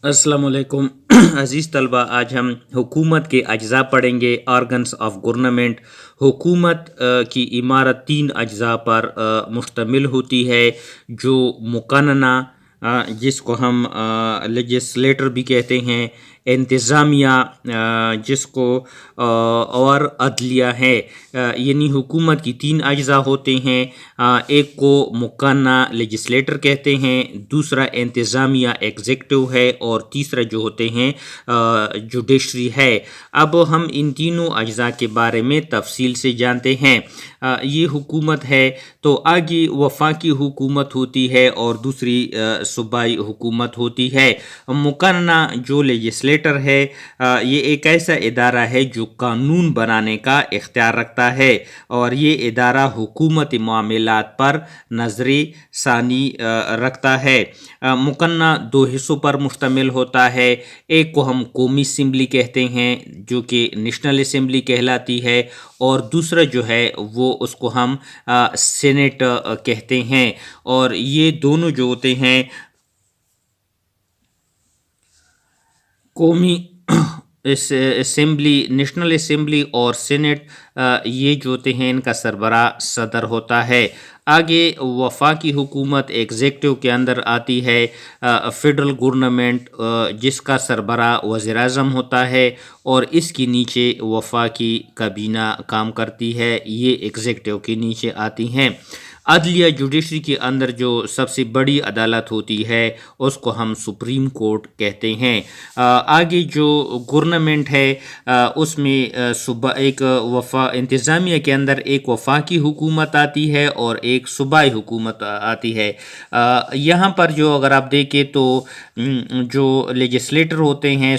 अस्सलाम वालेकुम अज़ीज़ तलबा, आज हम हुकूमत के अज्ज़ा पढ़ेंगे। Organs of government. हुकूमत की इमारत तीन अज्ज़ा पर मुश्तमिल होती है, जो मुक़न्नना जिसको हम लेजिस्लेटर भी कहते हैं, इंतज़ामिया जिसको और अदलिया है। यानी हुकूमत की तीन अज्ज़ा होते हैं। एक को मुक़न्ना लेजिस्लेटर कहते हैं, दूसरा इंतज़ामिया एग्ज़ेक्टिव है, और तीसरा जो होते हैं जुडिशरी है। अब हम इन तीनों अज्ज़ा के बारे में तफसील से जानते हैं। ये हुकूमत है तो आगे वफाकी हुकूमत होती है और दूसरी सूबाई हुकूमत होती है। मुक़न्ना जो लेजिस्लेटर है, ये एक ऐसा इदारा है जो कानून बनाने का इख्तियार रखता है, और ये इदारा हुकूमती मामलात पर नज़र सानी रखता है। मुक़न्ना दो हिस्सों पर मुश्तमिल होता है। एक को हम कौमी असम्बली कहते हैं, जो कि नेशनल असम्बली कहलाती है, और दूसरा जो है वो उसको हम सेनेट कहते हैं। और ये दोनों जो होते हैं कौमी असम्बली, नेशनल असम्बली और सेनेट, ये जो होते हैं इनका सरबरा सदर होता है। आगे वफाकी हुकूमत एग्जेक्टिव के अंदर आती है। फेडरल गवर्नमेंट जिसका सरबरा वज़ीर आज़म होता है, और इसके नीचे वफाकी काबीना काम करती है, ये एग्जेक्टिव के नीचे आती हैं। अदलिया जुडिशरी के अंदर जो सबसे बड़ी अदालत होती है उसको हम सुप्रीम कोर्ट कहते हैं। आगे जो गवर्नमेंट है उसमें एक इंतज़ामिया के अंदर एक वफाकी हुकूमत आती है और एक सूबाई हुकूमत आती है। यहाँ पर जो अगर आप देखें तो जो लेजिस्लेटर होते हैं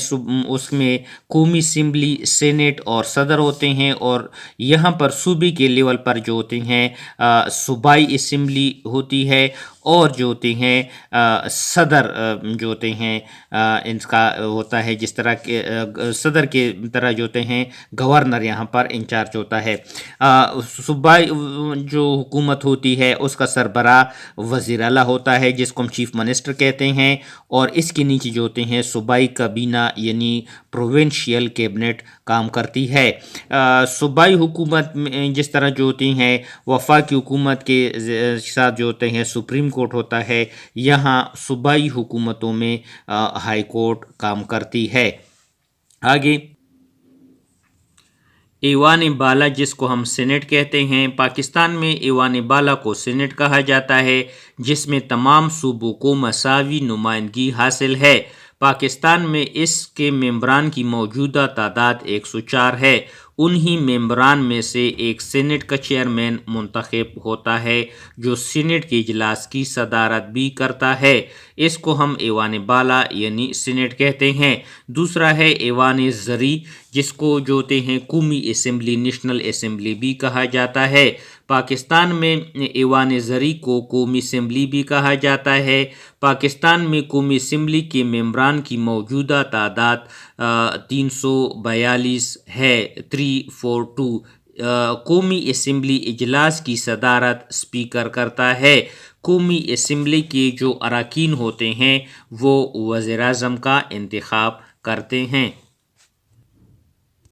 उसमें कौमी असम्बली, सेनेट और सदर होते हैं, और यहाँ पर सूबे के लेवल पर जो होते हैं सूबाई असम्बली होती है, और जो होते हैं सदर जो होते हैं इनका होता है जिस तरह के सदर के तरह जो होते हैं गवर्नर यहाँ पर इंचार्ज होता है। सूबाई जो हुकूमत होती है उसका सरबरा वज़ीर आला होता है, जिसको हम चीफ मिनिस्टर कहते हैं, और इसके नीचे जो होते हैं सूबाई काबीना यानी प्रोविंशियल कैबिनेट काम करती है। सूबाई हुकूमत में जिस तरह जो होती हैं वफाकी हुकूमत के साथ जो होते हैं सुप्रीम कोर्ट होता है, यहाँ सूबाई हुकूमतों में हाई कोर्ट काम करती है। आगे ईवान बाला जिसको हम सेनेट कहते हैं। पाकिस्तान में ईवान बाला को सेनेट कहा जाता है, जिसमें तमाम सूबों को मसावी नुमाइंदगी हासिल है। पाकिस्तान में इसके मेंबरान की मौजूदा तादाद 104 है। उन्हीं मेंबरान में से एक सेनेट का चेयरमैन मुंतखब होता है, जो सेनेट के इजलास की सदारत भी करता है। इसको हम ईवान बाला यानी सेनेट कहते हैं। दूसरा है ईवान ज़री, जिसको जो होते हैं कौमी असम्बली, नेशनल असम्बली भी कहा जाता है। पाकिस्तान में ईवान ज़री को कौमी असम्बली भी कहा जाता है। पाकिस्तान में कौमी असम्बली के मेंबरान की मौजूदा तादाद 342 है, 342। कौमी असम्बली इजलास की सदारत स्पीकर करता है। कौमी असम्बली के जो अरकान होते हैं वो वज़ीर आज़म का इंतखाब करते हैं।